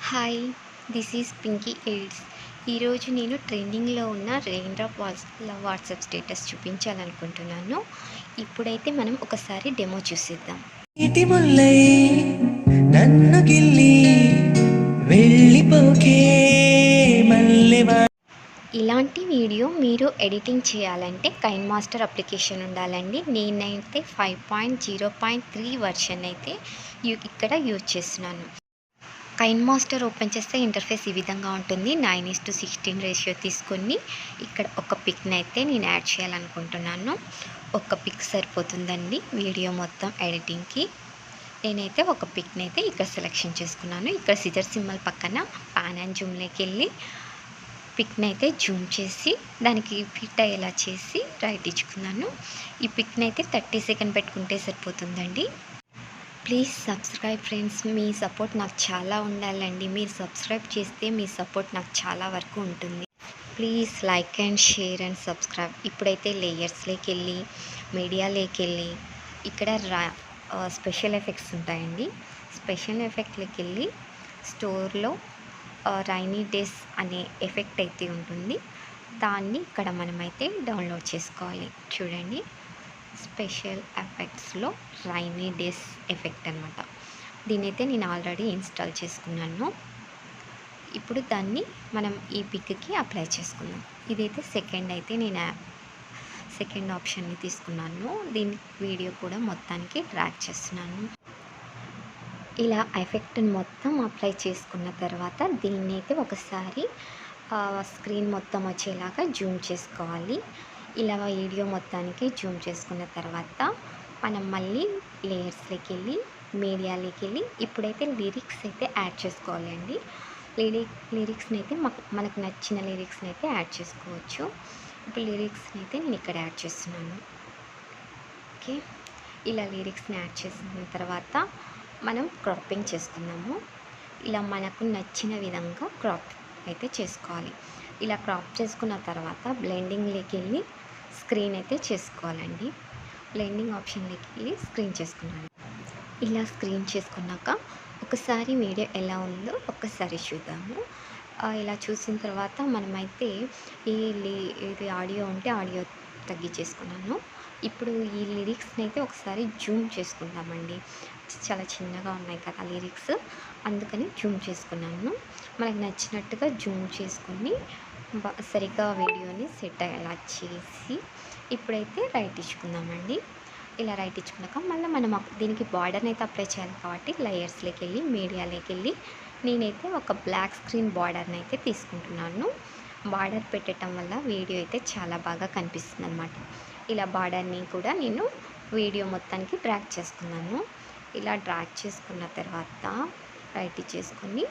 Hi, this is Pinky AIDS. ఈరోజు నేను ట్రెండింగ్లో ఉన్న రెయిన్ డ్రాప్ వాట్సాప్ స్టేటస్ చూపించాలనుకుంటున్నాను. ఇప్పుడైతే మనం ఒకసారి డెమో చూసేద్దాం. ఇటి ముల్లై నన్ను గిల్లి వెళ్ళిపోకే మల్లెవా. ఇలాంటి వీడియో మీరు ఎడిటింగ్ చేయాలంటే కైన్ మాస్టర్ అప్లికేషన్ ఉండాలండి. నేనైతే 5.0.3 వర్షన్ అయితే ఇక్కడ యూజ్ చేస్తున్నాను. కైన్ మాస్టర్ ఓపెన్ చేస్తే ఇంటర్ఫేస్ ఈ విధంగా ఉంటుంది. 9:16 రేషియో తీసుకొని ఇక్కడ ఒక పిక్ని అయితే నేను యాడ్ చేయాలనుకుంటున్నాను. ఒక పిక్ సరిపోతుందండి వీడియో మొత్తం ఎడిటింగ్కి. నేనైతే ఒక పిక్ని అయితే ఇక్కడ సెలెక్షన్ చేసుకున్నాను. ఇక్కడ సిజర్ సింబల్ పక్కన పాన్ అండ్ జూమ్లోకి వెళ్ళి పిక్ని అయితే జూమ్ చేసి దానికి ఫిట్ అయ్యేలా చేసి రైట్ ఇచ్చుకున్నాను. ఈ పిక్ని అయితే 30 సెకండ్ పెట్టుకుంటే సరిపోతుందండి. Please subscribe friends. Me support నాకు చాలా ఉండాలండి. మీరు సబ్స్క్రైబ్ చేస్తే మీ సపోర్ట్ నాకు చాలా వరకు ఉంటుంది. Please like and share and subscribe. ఇప్పుడైతే లేయర్స్లోకి వెళ్ళి మీడియాలోకి వెళ్ళి ఇక్కడ స్పెషల్ ఎఫెక్ట్స్ ఉంటాయండి. స్పెషల్ ఎఫెక్ట్లోకి వెళ్ళి స్టోర్లో రైనీ డేస్ అనే ఎఫెక్ట్ అయితే ఉంటుంది. దాన్ని ఇక్కడ మనమైతే డౌన్లోడ్ చేసుకోవాలి. చూడండి, స్పెషల్ ఎఫెక్ట్స్లో రైనీ డేస్ ఎఫెక్ట్ అనమాట. దీనైతే నేను ఆల్రెడీ ఇన్స్టాల్ చేసుకున్నాను. ఇప్పుడు దాన్ని మనం ఈ పిక్కి అప్లై చేసుకుందాం. ఇదైతే నేను సెకండ్ ఆప్షన్ని తీసుకున్నాను. దీని వీడియో కూడా మొత్తానికి డ్రాగ్ చేస్తున్నాను. ఇలా ఎఫెక్ట్ని మొత్తం అప్లై చేసుకున్న తర్వాత దీన్ని అయితే ఒకసారి స్క్రీన్ మొత్తం వచ్చేలాగా జూమ్ చేసుకోవాలి. ఇలా వీడియో మొత్తానికి జూమ్ చేసుకున్న తర్వాత మనం మళ్ళీ లేయర్స్లోకి వెళ్ళి మీడియాలోకి వెళ్ళి ఇప్పుడైతే లిరిక్స్ అయితే యాడ్ చేసుకోవాలండి. లిరిక్స్ని అయితే మనకు నచ్చిన లిరిక్స్ని అయితే యాడ్ చేసుకోవచ్చు. ఇప్పుడు లిరిక్స్ని అయితే నేను ఇక్కడ యాడ్ చేస్తున్నాను. ఓకే, ఇలా లిరిక్స్ని యాడ్ చేసిన తర్వాత మనం క్రాపింగ్ చేసుకున్నాము. ఇలా మనకు నచ్చిన విధంగా క్రాప్ అయితే చేసుకోవాలి. ఇలా క్రాప్ చేసుకున్న తర్వాత బ్లెండింగ్లోకి వెళ్ళి స్క్రీన్ అయితే చేసుకోవాలండి. బ్లెండింగ్ ఆప్షన్లోకి వెళ్ళి స్క్రీన్ చేసుకున్నాను. ఇలా స్క్రీన్ చేసుకున్నాక ఒకసారి వీడియో ఎలా ఉందో ఒక్కసారి చూద్దాము. ఇలా చూసిన తర్వాత మనమైతే ఇది ఆడియో ఉంటే ఆడియో తగ్గించేసుకున్నాను. ఇప్పుడు ఈ లిరిక్స్ని అయితే ఒకసారి జూమ్ చేసుకుందామండి. చాలా చిన్నగా ఉన్నాయి కదా లిరిక్స్, అందుకని జూమ్ చేసుకున్నాను. మనకు నచ్చినట్టుగా జూమ్ చేసుకొని సరిగ్గా వీడియోని సెట్ అయ్యేలా చేసి ఇప్పుడైతే రైట్ ఇచ్చుకుందామండి. ఇలా రైట్ ఇచ్చుకున్నాక మళ్ళీ మనం దీనికి బార్డర్ని అయితే అప్లై చేయాలి కాబట్టి లేయర్స్లోకి వెళ్ళి మీడియాలోకి వెళ్ళి నేనైతే ఒక బ్లాక్ స్క్రీన్ బార్డర్ని అయితే తీసుకుంటున్నాను. బార్డర్ పెట్టడం వల్ల వీడియో అయితే చాలా బాగా కనిపిస్తుంది అనమాట. ఇలా బార్డర్ని కూడా నేను వీడియో మొత్తానికి డ్రాగ్ చేసుకున్నాను. ఇలా డ్రాగ్ చేసుకున్న తర్వాత రైట్ చేసుకొని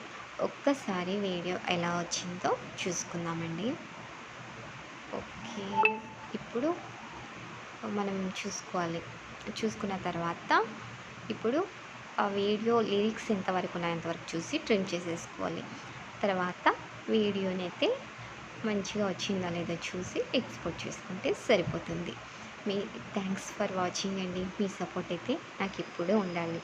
ఒక్కసారి వీడియో ఎలా వచ్చిందో చూసుకుందామండి. ఓకే, ఇప్పుడు మనం చూసుకున్న తర్వాత ఇప్పుడు ఆ వీడియో లిరిక్స్ ఎంతవరకు ఉన్నాయో అంతవరకు చూసి ట్రిమ్ చేసేసుకోవాలి. తర్వాత వీడియోని అయితే మంచిగా వచ్చిందా లేదా చూసి ఎక్స్పోర్ట్ చేసుకుంటే సరిపోతుంది. థ్యాంక్స్ ఫర్ వాచింగ్ అండి. మీ సపోర్ట్ అయితే నాకు ఎప్పుడూ ఉండాలి.